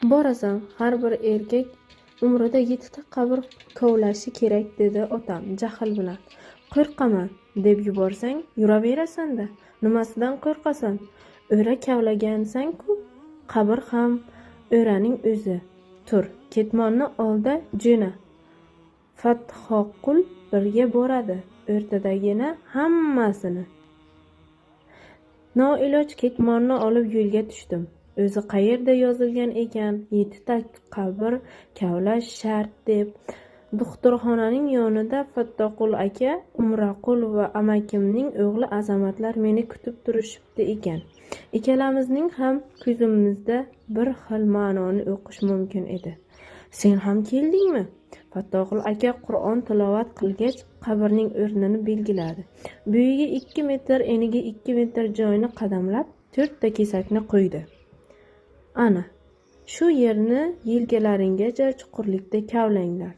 Borasan, har bir erkak umrida 7 qabr kovlashi kerak, dedi otam jahl bilan. Qo'rqaman deb yuborsang, yuraverasan-da. Nimasidan qo'rqasan? O'ra kavlagansan-ku, qabr ham o'raning o'zi. Tur, ketmonni olda jo'na. Fathoqul birga boradi, o'rtadagina hammasini. Noiloj ketmonni olib yo'lga tushdim. O'zi qayerda yozilgan ekan, 7 qabr kavlash shart deb. Do'xtirxonaning yonida Fattoqul aka, Umraqul va amakimning o'g'li Azamatlar meni kutib turishibdi ekan. Ikkalamizning ham ko'zimizda bir xil ma'noni o'qish mumkin edi. Sen ham keldingmi? Fattoqul aka Qur'on tilovat qilgach, qabrning o'rnini belgiladi. Buyiga 2 metr, eniga 2 metr joyni qadamlab, 4 ta kesakni qo'ydi. Ana, shu yerni yelkalaringgacha chuqurlikda kavlanglar.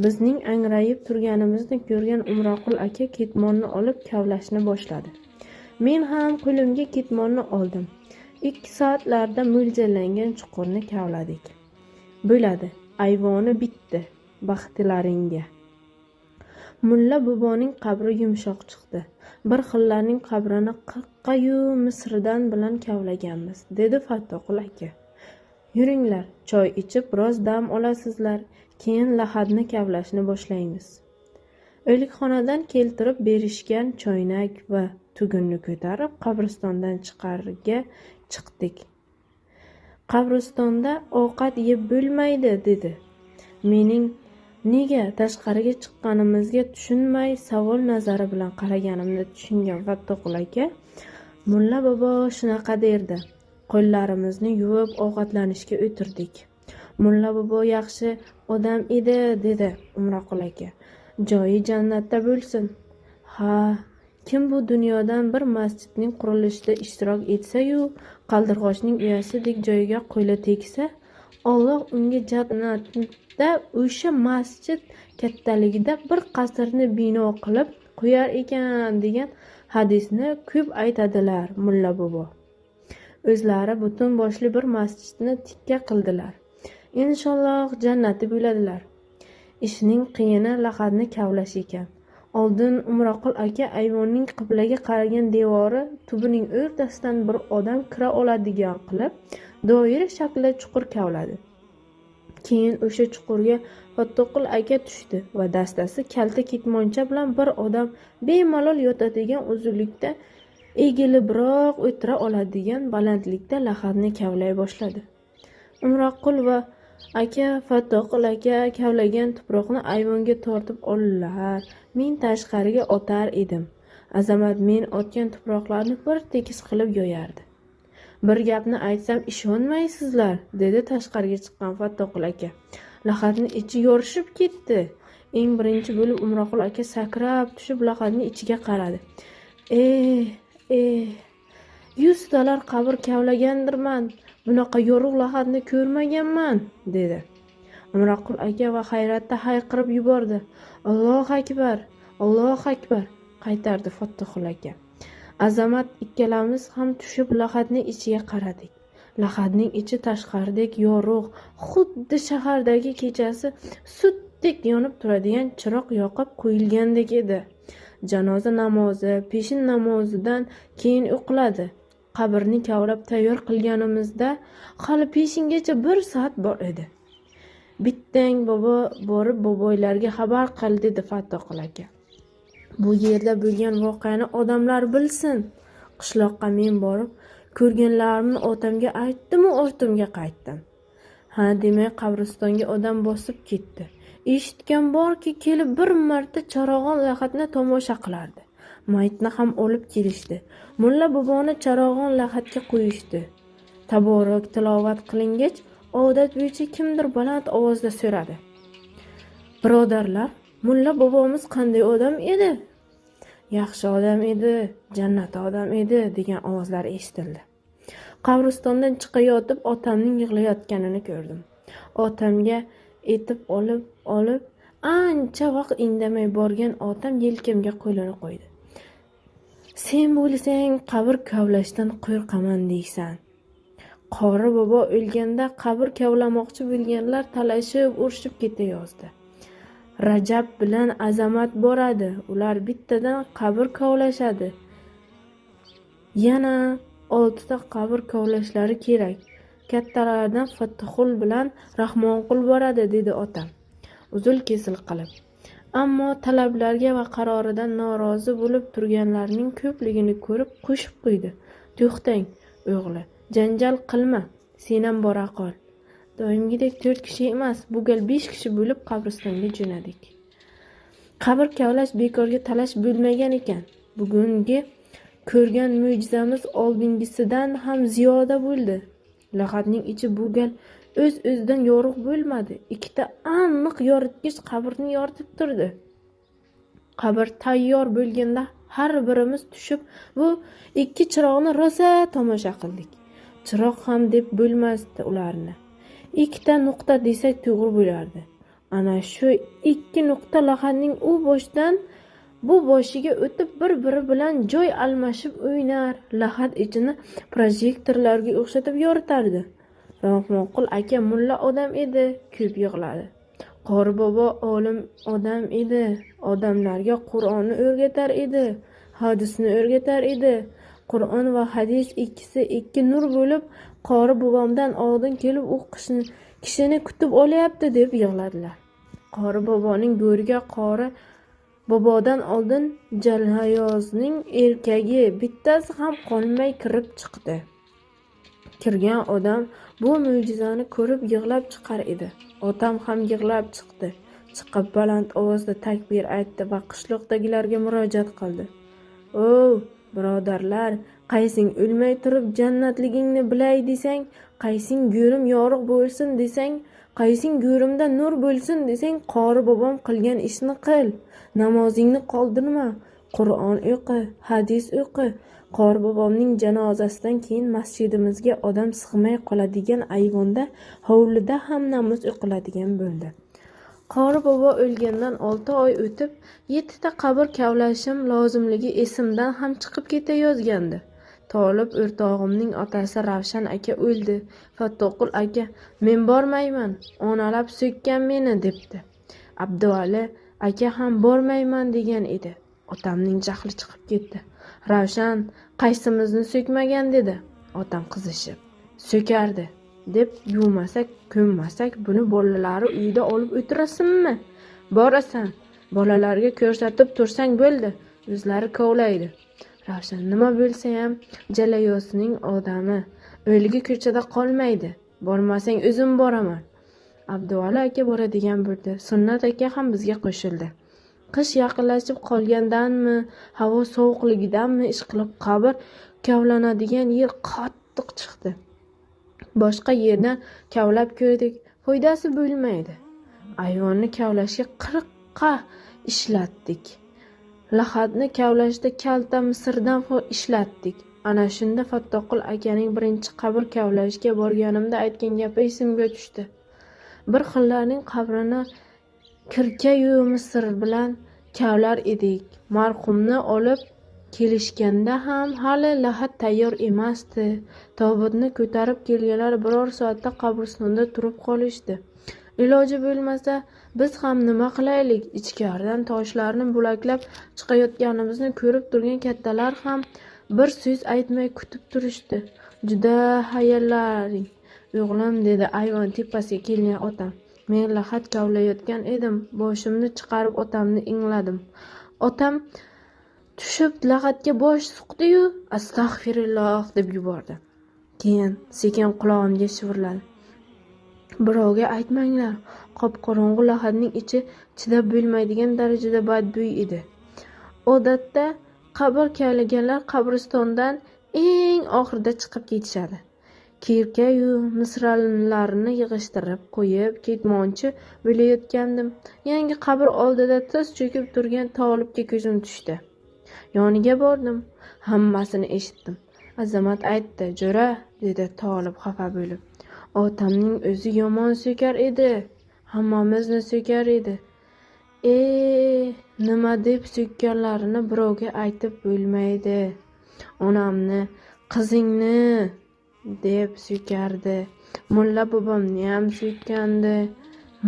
Bizning angrayib turganimizni ko'rgan Umraqul aka ketmonni olib kavlashni boshladi. Men ham qo'limga ketmonni oldim. 2 soatlarda mo'ljallangan chuqurni kavladik. Bo'ladi, ayvoni bitdi, baxtilaringga. Mulla boboning qabri yumshoq chiqdi. Bir xillarning qabrini 40 misrdan bilan kavlaganmiz, dedi Fattoqul aka. Yuringlar, choy ichib biroz dam olasizlar, keyin lahadni kavlashni boshlaymiz. O'likxonadan keltirib berishgan choynak va tugunni ko'tarib qabristondan chiqarga chiqdik. Qabristonda ovqat yeb bo'lmaydi, dedi. Mening nega tashqariga chiqqanimizga tushunmay savol nazari bilan qaraganimni tushungan Fattoqul aka, mulla bobo shunaqa derdi. Qo'llarimizni yuvib ovqatlanishga o'tirdik. Mulla bobo yaxshi odam edi, dedi Umraqul aka. Joyi jannatda bo'lsin. Ha, kim bu dunyodan bir masjidning qurilishida ishtirok etsa-yu, qaldirg'ochning uyasidek joyiga qo'li tegsa, Alloh unga jannatda o'sha masjid kattaligida bir qasrni bino qilib qo'yar ekan, degan hadisni ko'p aytadilar mulla bobo. O'zlari butun boshli bir masjidni tikka qildilar. Inshaalloh jannati bo'ladilar. Ishning qiyini lahadni kavlash ekan. Oldin Umraqul aka ayvonning qiblaga qaragan devori tubining o'rtasidan bir odam kira oladigan qilib, doira shaklida chuqur kavladi. Keyin o'sha chuqurga Fattoqul aka tushdi va dastasi kalta ketmoncha bilan bir odam bemalol yotadigan uzunlikda, egilibroq o'tira oladigan balandlikda lahadni kavlay boshladi. Umraqul va aka Fattoqul aka kavlagan tuproqni ayvonga tortib oldilar. Men tashqariga otar edim. Azamat men otgan tuproqlarni bir tekis qilib yoyardi. Bir gapni aytsam ishonmaysizlar, dedi tashqariga chiqqan Fattoqul aka. Lahadni ichi yorishib ketdi. Eng birinchi bo'lib Umraqul aka sakrab tushib lahadni ichiga qaradi. 100 talar qabr kavlagandirman. Bunaqa yorug' lahadni ko'rmaganman, dedi. Umraqul aka va hayratda hayqirib yubordi. Allohu akbar, Allohu akbar, qaytardi Fattoqul aka. Azamat ikkalamiz ham tushib lahadning ichiga qaradik. Lahadning ichi tashqaridek yorug', xuddi shahardagi kechasi sutdek yonib turadigan chiroq yoqib qo'yilgandek edi. Janoza namozi, peshin namozidan keyin o'qiladi. Qabrni kavlab tayyor qilganimizda hali peshingacha 1 soat bor edi. Bittang bobo borib boboylarga xabar qil, dedi Fattoqul aka. Bu yerda bo'lgan voqeani odamlar bilsin. Qishloqqa men borib ko'rganlarimni otamga aytdim va ortimga qaytdim. Ha, demak qabristonga odam bosib ketdi. Eshitgan borki, kelib bir marta charog'on lahadni tomosha qilardi. Mayitni ham olib kelishdi. Mulla boboni charog'on lahadga qo'yishdi. Taborak tilovat qilingach, odat bo'yicha kimdir baland ovozda so'radi. Birodarlar, mulla bobomiz qanday odam edi? Yaxshi odam edi, jannat odam edi, degan ovozlar eshitildi. Qabristondan chiqayotib otamning yig'layotganini ko'rdim. Otamga etib olib ancha vaqt indamay borgan otam yelkamga qo'lini qo'ydi. Sen bo'lsang qabr kavlashdan qo'rqaman deysan. Qori bobo o'lganda qabr kavlamoqchi bo'lganlar talashib urishib ketayozdi. Rajab bilan Azamat boradi, ular bittadan qabr kavlashadi. Yana 6 ta qabr kavlashlari kerak. Kattalardan Fattuxul bilan Rahmonqul boradi, dedi otam uzul kesil qilib. Ammo talablarga va qaroridan norozi bo'lib turganlarning ko'pligini ko'rib qo'shib qo'ydi. To'xtang, o'g'li, janjal qilma, senam bora qol. Doimgidek 4 kishi emas, bu gal 5 kishi bo'lib qabristonga jo'nadik. Qabr kavlash bekorga talash bo'lmagan ekan. Bugungi ko'rgan mo'jizamiz oldingisidan ham ziyoda bo'ldi. Lahadning ichi bu gal o'z-o'zidan yorug' bo'lmadi. 2 ta aniq yoritgich qabrni yoritib turdi. Qabr tayyor bo'lganda har birimiz tushib bu 2 chiroqni rosa tomosha qildik. Chiroq ham deb bo'lmasdi ularni. 2 ta nuqta desak to'g'ri bo'lardi. Ana shu 2 nuqta lahadning u boshdan bu boshiga o'tib bir-biri bilan joy almashib o'ynar, lahad ichini projektorlarga o'xshatib yoritardi. Rahmonqul aka mulla odam edi, ko'p yig'ladi. Qori bobo olim odam edi, odamlarga Qur'onni o'rgatar edi, hadisni o'rgatar edi. Qur'on va hadis ikkisi 2 nur bo'lib, qori bobomdan oldin kelib u kishini kutib olyapti deb yig'ladilar. Qori boboning go'riga qori bobodan oldin Jalhayozning erkagi bittasi ham qolmay kirib chiqdi. Kirgan odam bu mo'jizani ko'rib yig'lab chiqar edi. Otam ham yig'lab chiqdi. Chiqib baland ovozda takbir aytdi va qishloqdagilarga murojaat qildi. "O, birodarlar, qaysing o'lmay turib jannatligingni bilay desang, qaysing go'rim yorug' bo'lsin desang, qaysing go'rimda nur bo'lsin desang, qori bobom qilgan ishni qil. Namozingni qoldirma. Qur'on o'qi, hadis o'qi." Qori bobomning janozasidan keyin masjidimizga odam sig'may qoladigan ayvonda, hovlida ham namoz o'qiladigan bo'ldi. Qori bobo o'lgandan 6 oy o'tib 7 ta qabr kavlashim lozimligi esimdan ham chiqib ketayozgandi. Tolib o'rtog'imning otasi Ravshan aka o'ldi. Fattoqul aka, "Men bormayman, onalab so'kkan meni", debdi. Abduvali aka ham bormayman degan edi. Otamning jahli chiqib ketdi. "Ravshan qaysimizni so'kmagan", dedi otam qizishib. "So'kardi deb yuvmasak, ko'mmasak buni bolalari uyda olib o'tirasinmi? Borasan, bolalarga ko'rsatib tursang bo'ldi, o'zlari kovlaydi." Ravshan, "Nima bo'lsa ham Jalayosning odami, o'ligi ko'chada qolmaydi. Bormasang o'zim boraman." Abduvali aka boradigan bo'ldi. Sunnat aka ham bizga qo'shildi. Qish yaqinlashib qolgandanmi, havo sovuqligidanmi ishqilib qabr kavlanadigan yer qattiq chiqdi. Boshqa yerdan kavlab ko'rdik, foydasi bo'lmaydi. Ayvonni kavlashga 40 qa ishlatdik. Lahadni kavlashda kalta misrdan ishlatdik. Ana shunda Fattoqul akaning birinchi qabr kavlashga borganimda aytgan gapi esimga tushdi. Bir xillarning qabrini kirkayu misr bilan kavlar edik. Marhumni olib kelishganda ham hali lahad tayyor emasdi. Tobutni ko'tarib kelganlar biror soatda qabristonda turib qolishdi. Iloji bo'lmasa biz ham nima qilaylik? Ichkaridan toshlarni bo'laklab chiqayotganimizni ko'rib turgan kattalar ham bir so'z aytmay kutib turishdi. "Juda hayallaring, o'g'lim", dedi ayvon tepasiga kelgan otam. Men lahad kavlayotgan edim. Boshimni chiqarib otamni ingladim. Otam tushib lahadga bosh suqdi-yu, "Astag'firulloh" deb yubordi. Keyin sekin qulog'imga shivirladi. "Birovga aytmanglar." Qop-qorong'u lahadning ichi chidab bo'lmaydigan darajada badbo'y edi. Odatda qabr kavlaganlar qabristondan eng oxirida chiqib ketishadi. Kirka-yu misralarni yig'ishtirib qo'yib ketmoqchi bo'layotgandim. Yangi qabr oldida tiz cho'kib turgan Tolibga ko'zim tushdi. Yoniga bordim. Hammasini eshitdim. Azamat aytdi. "Jo'ra", dedi Tolib xafa bo'lib. "Otamning o'zi yomon so'kar edi. Hammamizni so'kar edi. Nima deb so'kkanlarini birovga aytib bo'lmaydi. Onamni, qizingni deb suykardi. Mulla bobomni ham suykandi.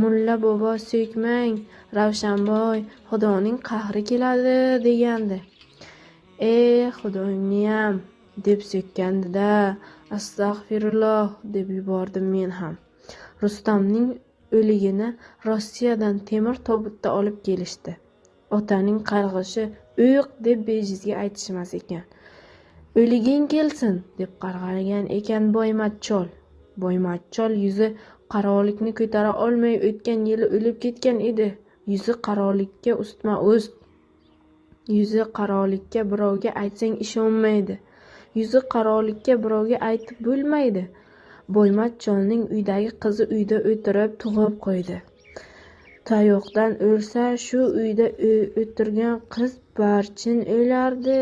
Mulla bobo suykmang, Ravshanboy, xudoning qahri keladi degandi. Xudoyniyam deb suykandi-da. Astag'firulloh deb yubordim men ham. Rustamning o'ligini Rossiyadan temir tobutda olib kelishdi. Otaning qarg'ishi uyq deb bejizga aytishmas ekan. O'liging kelsin deb qarg'argan ekan Boymatchol. Boymatchol yuzi qarolikni ko'tara olmay o'tgan yili o'lib ketgan edi. Yuzi qarolikka ustma-ust. Yuzi qarolikka birovga aytsang ishonmaydi. Yuzi qarolikka birovga aytib bo'lmaydi. Boymatcholning uydagi qizi uyda o'tirib tug'ib qo'ydi. Tayoqdan o'lsa shu uyda o'tirgan qiz barchin o'lardi.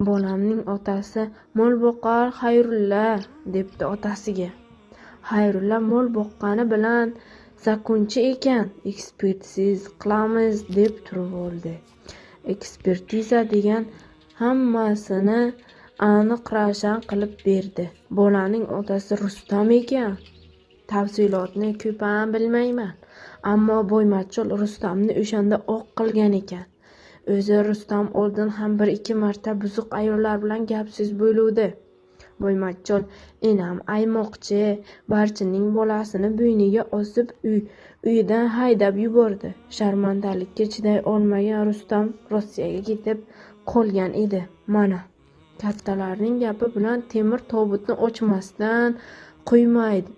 Bolamning otasi mol boqar Xayrulla debdi otasiga. Xayrulla mol boqqani bilan zakonchi ekan, ekspertiz qilamiz deb turib oldi. Ekspertiza degan hammasini aniq ravshan qilib berdi. Bolaning otasi Rustam ekan. Tafsilotni ko'p ham bilmayman, ammo Boymatchol Rustamni o'shanda oq qilgan ekan. O'zi Rustam oldin ham 1-2 marta buzuq ayollar bilan gapsiz bo'luvdi. Boymatchol enam aymoqchi, barchining bolasini bo'yniga osib uyidan haydab yubordi. Sharmandalikka chiday olmagan Rustam Rossiyaga ketib qolgan edi. Mana kattalarning gapi bilan temir tobutni ochmasdan qo'ymaydi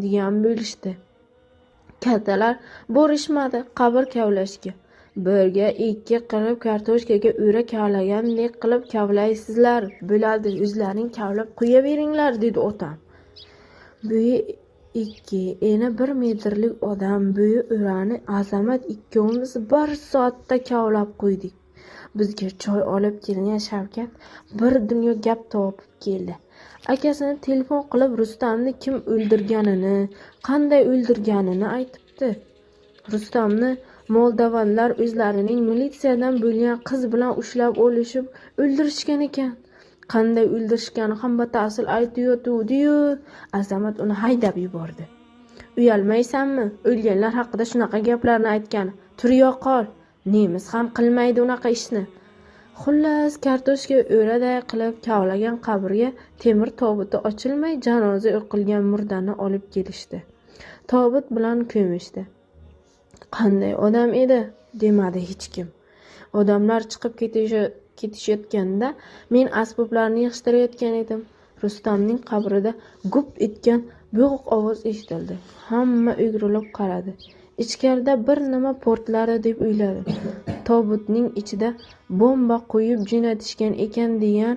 degan bo'lishdi. Kattalar borishmadi qabr kavlashga. 1-2 qilib kartoshkaga o'ra kavlagandek qilib kavlaysizlar, bo'ladi, o'zlaring kavlab qo'yaveringlar dedi otam. Bo'yi 2, eni 1 metrlik odam bo'yi o'rani Azamat ikkovimiz 1 soatda kavlab qo'ydik. Bizga choy olib kelgan Shavkat bir dunyo gap topib keldi. Akasini telefon qilib Rustamni kim o'ldirganini, qanday o'ldirganini aytibdi. Rustamni Moldovanlar o'zlarining militsiyadan bo'lgan qiz bilan ushlab olishib o'ldirishgan ekan. Qanday o'ldirishgani ham batafsil aytayotdi-yu, Azamat uni haydab yubordi. Uyalmaysanmi? O'lganlar haqida shunaqa gaplarni aytgan. Tur yo'qol. Nemis ham qilmaydi unaqa ishni. Xullas, kartoshka o'raday qilib kavlagan qabrga temir tobuti ochilmay janoza o'qilgan murdani olib kelishdi. Tobut bilan ko'mishdi. Qanday odam edi, demadi hech kim. Odamlar chiqib ketishayotganda men asboblarni yig'ishtirayotgan edim. Rustamning qabrida gup etgan bo'g'iq ovoz eshitildi. Hamma o'girilib qaradi. Ichkarida bir nima portladi deb o'yladi. Tobutning ichida bomba qo'yib jo'natishgan ekan degan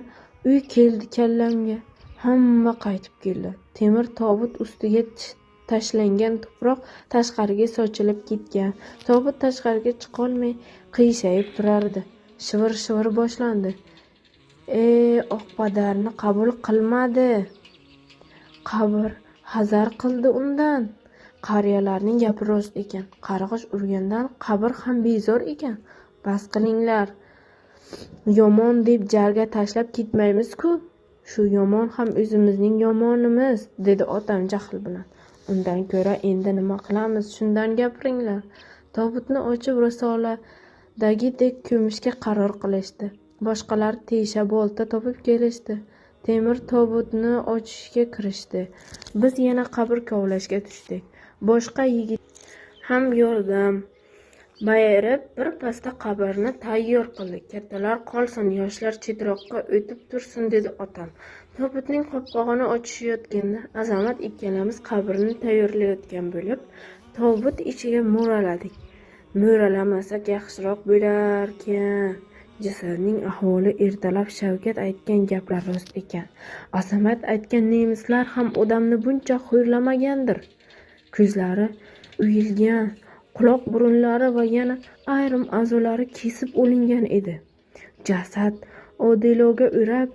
uy keldi kallamga. Hamma qaytib keldi. Temir tobut ustiga tashlangan tuproq tashqariga sochilib ketgan. Tobut tashqariga chiqolmay qiyshayib turardi. Shivir-shivir boshlandi. Oqpadarni qabul qilmadi. Qabr hazar qildi undan. Qariyalarning gapi rost ekan. Qarg'ish urgandan qabr ham bezor ekan. Bas qilinglar. Yomon deb jarga tashlab ketmaymiz-ku. Shu yomon ham o'zimizning yomonimiz, dedi otam jahl bilan. Undan ko'ra endi nima qilamiz, shundan gapiringlar. Tobutni ochib risoladagidek ko'mishga qaror qilishdi. Boshqalar tesha bolta topib kelishdi. Temir tobutni ochishga kirishdi. Biz yana qabr kovlashga tushdik. Boshqa yigit ham yordam bayirib bir pasda qabrni tayyor qildi. Kattalar qolsin, yoshlar chetroqqa o'tib tursin, dedi otam. Tobutning qopqog'ini ochishayotganda Azamat ikkalamiz qabrni tayyorlayotgan bo'lib, tobut ichiga mo'raladik. Mo'ralamasak yaxshiroq bo'larkan. Jasadning ahvoli ertalab Shavkat aytgan gaplar rost ekan. Azamat aytgan nemislar ham odamni buncha xo'rlamagandir. Ko'zlari uyilgan, quloq burunlari va yana ayrim a'zolari kesib olingan edi. Jasad odiloga o'rab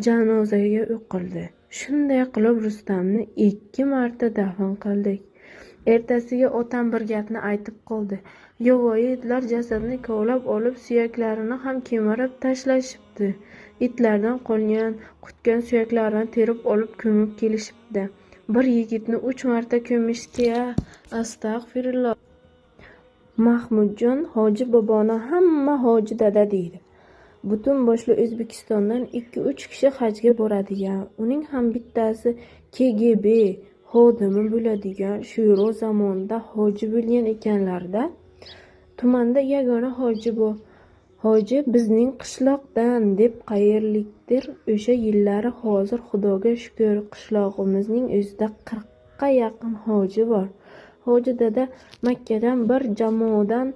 janozaga o'qildi. Shunday qilib Rustamni 2 marta dafn qildik. Ertasiga otam bir gapni aytib qoldi. Yovvoyi itlar jasadni kovlab olib suyaklarini ham kemirib tashlashibdi. itlardan qolgan qutgan suyaklarini terib olib ko'mib kelishibdi. Bir yigitni 3 marta ko'mishga, astag'firulloh. Mahmudjon hoji boboni hamma hoji dada deydi. Butun boshli O'zbekistondan 2-3 kishi hajga boradigan, uning ham bittasi KGB xodimi bo'ladigan Sho'ro zamonida hoji bo'lgan ekanlarda. Tumanda yagona hoji bu. Hoji bizning qishloqdan deb qayerlikdir o'sha yillari. Hozir Xudoga shukr, qishlog'imizning o'zida 40 ga yaqin hoji bor. Hoji dada Makkadan bir jamoadan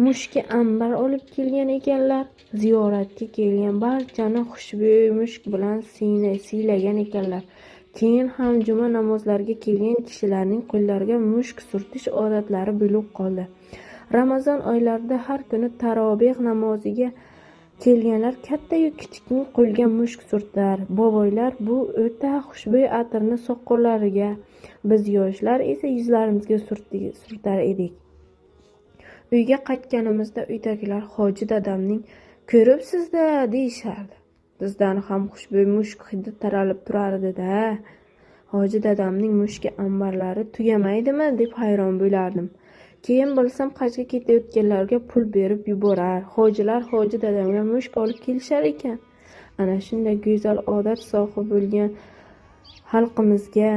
mushki ambar olib kelgan ekanlar. Ziyoratga kelgan barchani xushbo'y mushk bilan siylagan ekanlar. Keyin ham juma namozlariga kelgan kishilarning qo'llariga mushk surtish odatlari bo'lib qoldi. Ramazon oylarida har kuni taroveh namoziga kelganlar katta-yu kichikning qo'lga mushk surtar. Boboylar bu o'ta xushbo'y atirni soqollariga, biz yoshlar esa yuzlarimizga surtar edik. Uyga qaytganimizda uydagilar hoji dadamning ko'ribsiz-da deyishardi. Bizdan ham xushbo'y mushk hidi taralib turardi-da. Hoji dadamning mushki ambarlari tugamaydimi deb hayron bo'lardim. Keyin bilsam hajga ketayotganlarga pul berib yuborar. Hojilar hoji dadamga mushk olib kelishar ekan. Ana shunday go'zal odat sohibi bo'lgan xalqimizga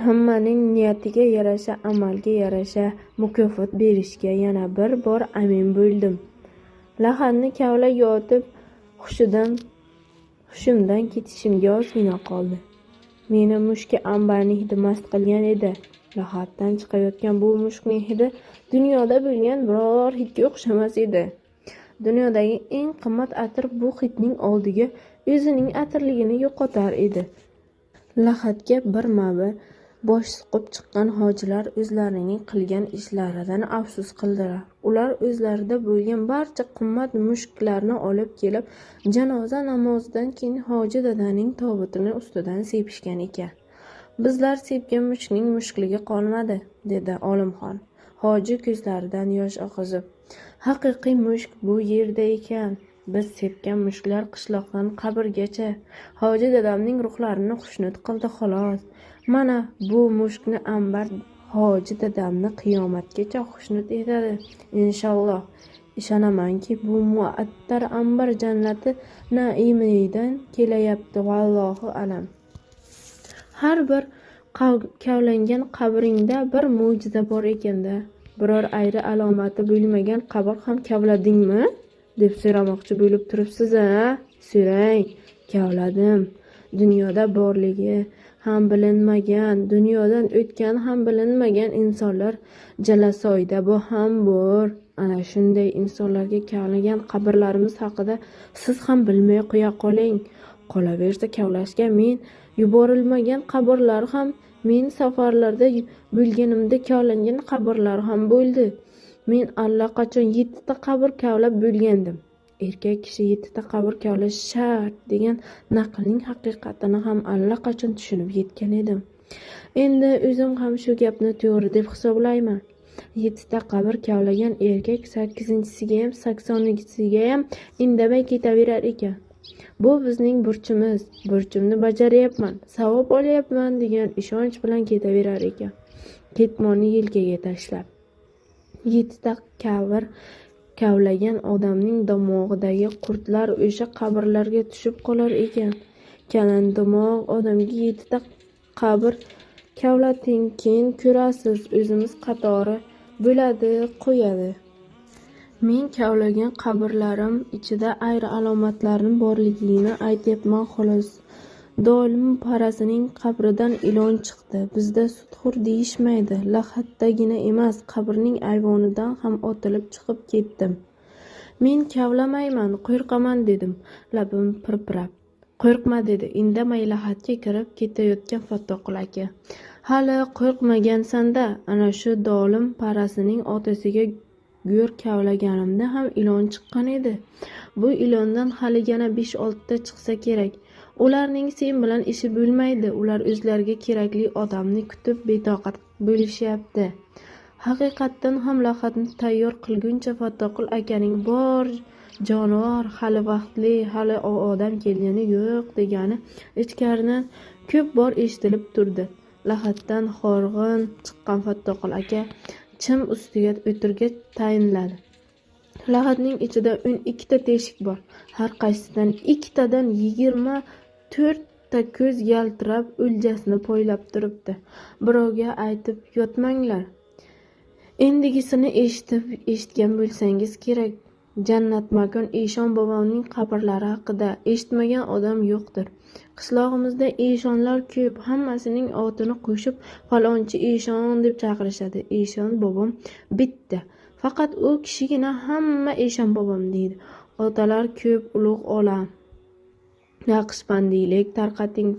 hammaning niyatiga yarasha, amalga yarasha mukofot berishga yana bir bor amin bo'ldim. Lahadni kavlab yotib hushimdan ketishimga ozgina qoldi. Meni mushki ambarning hidi mast qilgan edi. Lahaddan chiqayotgan bu mushkning hidi dunyoda bo'lgan biror hidga o'xshamas edi. Dunyodagi eng qimmat atir bu hidning oldiga o'zining atirligini yo'qotar edi. Lahadga birma-bir bosh suqib chiqqan hojilar o'zlarining qilgan ishlaridan afsus qildilar. Ular o'zlarida bo'lgan barcha qimmat mushklarni olib kelib, janoza namozidan keyin hoji dadaning tobutini ustidan sepishgan ekan. Bizlar sepgan mushkning mushkligi qolmadi, dedi Olimxon, hoji ko'zlaridan yosh oqizib. Haqiqiy mushk bu yerda ekan. Biz sepgan mushklar qishloqdan qabrgacha hoji dadamning ruhlarini xushnud qildi xolos. Mana bu mushkni ambar hoji dadamni qiyomatgacha xushnud etadi. Inshaalloh. Ishonamanki, bu muattar ambar jannati naimidan kelayapti, vallohu alam. Har bir kavlangan qabringda bir mo'jiza bor ekanda. Biror ayri alomati bo'lmagan qabr ham kavladingmi? Deb so'ramoqchi bo'lib turibsiz-a? So'rang. Kavladim. Dunyoda borligi ham bilinmagan, dunyodan o'tgan ham bilinmagan insonlar Jalasoyda bu ham bor. Ana shunday insonlarga kavlagan qabrlarimiz haqida siz ham bilmay qo'ya qoling. Qolaversa kavlashga men yuborilmagan qabrlar ham, men safarlarda bo'lganimda kavlangan qabrlar ham bo'ldi. Men allaqachon 7 ta qabr kavlab bo'lgandim. Erkak kishi 7 ta qabr kavlash shart degan naqlning haqiqatini ham allaqachon tushunib yetgan edim. Endi o'zim ham shu gapni to'g'ri deb hisoblayman. 7 ta qabr kavlagan erkak 8-siga ham 80-siga ham indamay ketaverar ekan. Bu bizning burchimiz. Burchimni bajaryapman, savob olyapman degan ishonch bilan ketaverar ekan. Ketmonni yelkaga tashlab. 7 ta qabr kavlagan odamning dimog'idagi qurtlar o'sha qabrlarga tushib qolar ekan. Kalon dimog' odamga 7 ta qabr kavlating, keyin ko'rasiz, o'zimiz qatori bo'ladi, qo'yadi. Men kavlagan qabrlarim ichida ayri alomatlarning borligini aytyapman xolos. Dolim parasining qabridan ilon chiqdi. Bizda sudxur deyishmaydi. Lahaddagina emas, qabrning ayvonidan ham otilib chiqib ketdim. Men kavlamayman, qo'rqaman dedim, labim pirpirab. Qo'rqma dedi, indamay lahadga kirib ketayotgan Fattoqul aka. Hali qo'rqmagansan-da, ana shu dolim parasining otasiga go'r kavlaganimda ham ilon chiqqan edi. Bu ilondan hali yana 5-6 ta chiqsa kerak. Ularning sen bilan ishi bo'lmaydi. Ular o'zlariga kerakli odamni kutib betoqat bo'lishyapti. Haqiqatdan ham lahadni tayyor qilguncha Fattoqul akaning bor jonivor, hali vaqtli, hali odam kelgani yo'q degani ichkaridan ko'p bor eshitilib turdi. Lahaddan horg'in chiqqan Fattoqul aka chim ustiga o'tirgach tayinladi. Lahadning ichida 12 ta teshik bor. Har qaysisidan ikkitadan 24 ta ko'z yaltirab o'ljasini poylab turibdi. Birovga aytib yotmanglar. Endigisini eshitgan bo'lsangiz kerak. Jannatmakon Eshon bobomning qabrlari haqida eshitmagan odam yo'qdir. Qishlog'imizda eshonlar ko'p, hammasining otini qo'shib falonchi eshon deb chaqirishadi. Eshon bobom bitta. Faqat u kishigina hamma eshon bobom deydi. Otalar ko'p ulug' olam. Naqshbandiylik tarqating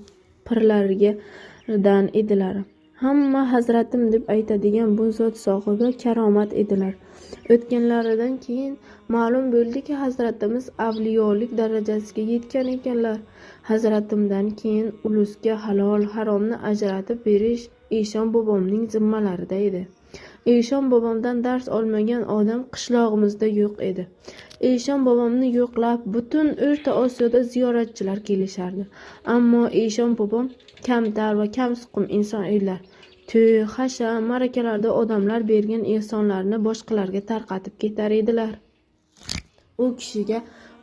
pirlaridan edilar. Hamma hazratim deb aytadigan bu zot sohibi karomat edilar. O'tganlaridan keyin ma'lum bo'ldiki, hazratimiz avliyolik darajasiga yetgan ekanlar. Hazratimdan keyin ulusga halol haromni ajratib berish Eshon bobomning zimmalarida edi. Eshon bobomdan dars olmagan odam qishlog'imizda yo'q edi. Eshon bobomni yo'qlab butun O'rta Osiyoda ziyoratchilar kelishardi. Ammo Eshon bobom kamtar va kamsuqum inson edilar. To'y, hasham, ma'rakalarda odamlar bergan ehsonlarni boshqalarga tarqatib ketar edilar. U kishiga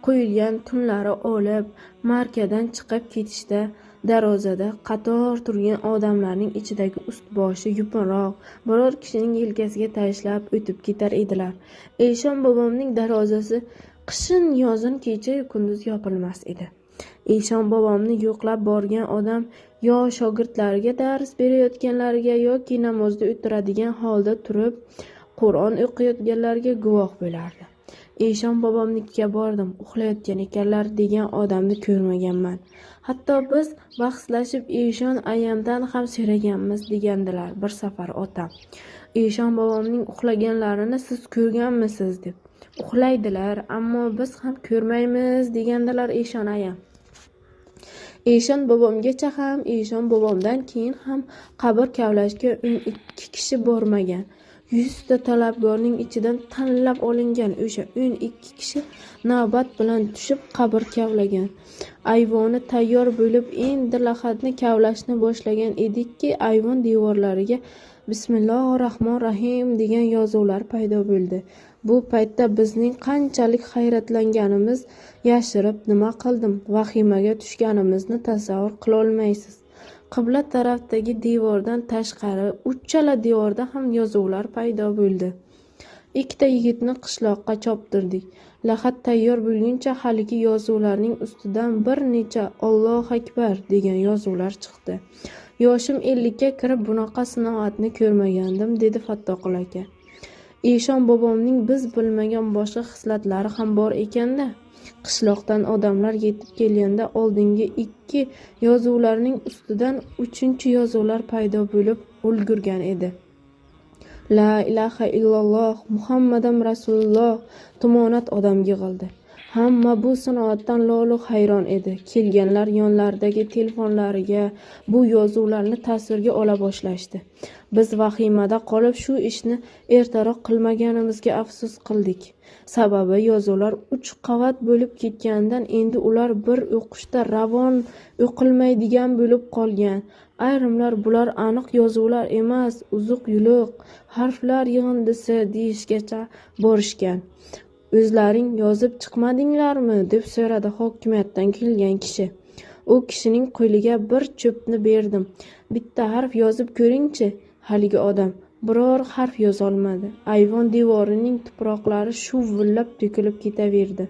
qo'yilgan kunlari olib, markadan chiqib ketishda darvozada qator turgan odamlarning ichidagi ust-boshi yupinroq biror kishining yelkasiga tashlab o'tib ketar edilar. Eshon bobomning darvozasi qishin yozin kecha-yu kunduz yopilmas edi. Eshon bobomni yo'qlab borgan odam yo shogirdlariga dars berayotganlarga yoki namozda o'tiradigan holda turib Qur'on o'qiyotganlarga guvoh bo'lardi. Eshon bobomnikiga bordim, uxlayotgan ekanlar degan odamni ko'rmaganman. Hatto biz bahslashib Eshon ayamdan ham so'raganmiz degandilar bir safar otam. Eshon bobomning uxlaganlarini siz ko'rganmisiz deb. Uxlaydilar, ammo biz ham ko'rmaymiz degandilar Eshon ayam. Eshon bobomgacha ham, Eshon bobomdan keyin ham qabr kavlashga 12 kishi bormagan. 100 ta talabgorning ichidan tanlab olingan o'sha 12 kishi navbat bilan tushib qabr kavlagan. Ayvoni tayyor bo'lib, endi lahadni kavlashni boshlagan edikki, ayvon devorlariga Bismillahirrohmanirrohim degan yozuvlar paydo bo'ldi. Bu paytda bizning qanchalik hayratlanganimiz yashirib nima qildim, vahimaga tushganimizni tasavvur qila olmaysiz. Qibla tarafdagi devordan tashqari uchala devorda ham yozuvlar paydo bo'ldi. Ikkita yigitni qishloqqa choptirdik. Lahad tayyor bo'lguncha haligi yozuvlarning ustidan bir necha Alloh akbar degan yozuvlar chiqdi. Yoshim 50 ga kirib bunaqa sinoatni ko'rmagandim, dedi Fattoqul aka. Eshon bobomning biz bilmagan boshqa xislatlari ham bor ekanda. Qishloqdan odamlar yetib kelganda oldingi 2 yozuvlarning ustidan 3-yozuvlar paydo bo'lib ulgurgan edi. La ilaha illalloh Muhammadam Rasululloh tumonat odam yig'ildi. Hamma bu sinoatdan lolu hayron edi. Kelganlar yonlaridagi telefonlariga bu yozuvlarni tasvirga ola boshlashdi. Biz vahimada qolib shu ishni ertaroq qilmaganimizga afsus qildik. Sababi yozuvlar 3 qavat bo'lib ketganidan endi ular bir o'qishda ravon o'qilmaydigan bo'lib qolgan. Ayrimlar bular aniq yozuvlar emas, uzuq-yuluq harflar yig'indisi deyishgacha borishgan. O'zlaring yozib chiqmadinglarmi deb so'radi hokimiyatdan kelgan kishi. U kishining qo'liga bir cho'pni berdim. Bitta harf yozib ko'ringchi. Haligi odam biror harf yozolmadi. Ayvon devorining tuproqlari shuvillab to'kilib ketaverdi.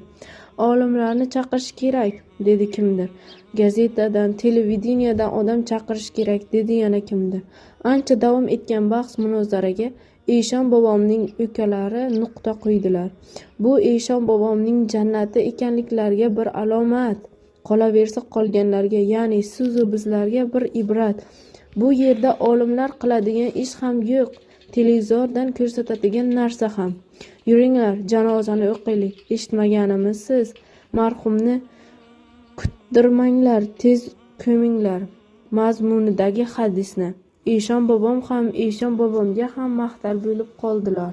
Olimlarni chaqirish kerak, dedi kimdir. Gazetadan, televideniyadan odam chaqirish kerak, dedi yana kimdir. Ancha davom etgan bahs munozaraga Eshon bobomning ukalari nuqta qo'ydilar. Bu Eshon bobomning jannati ekanliklariga bir alomat. Qolaversa qolganlarga, ya'ni sizu bizlarga bir ibrat. Bu yerda olimlar qiladigan ish ham yo'q, televizordan ko'rsatadigan narsa ham. Yuringlar, janozani o'qiylik. Eshitmaganimisiz? Marhumni kuttirmanglar, tez ko'minglar. Mazmunidagi hadisni. Eshon bobom ham, Eshon bobomga ham mahtal bo'lib qoldilar.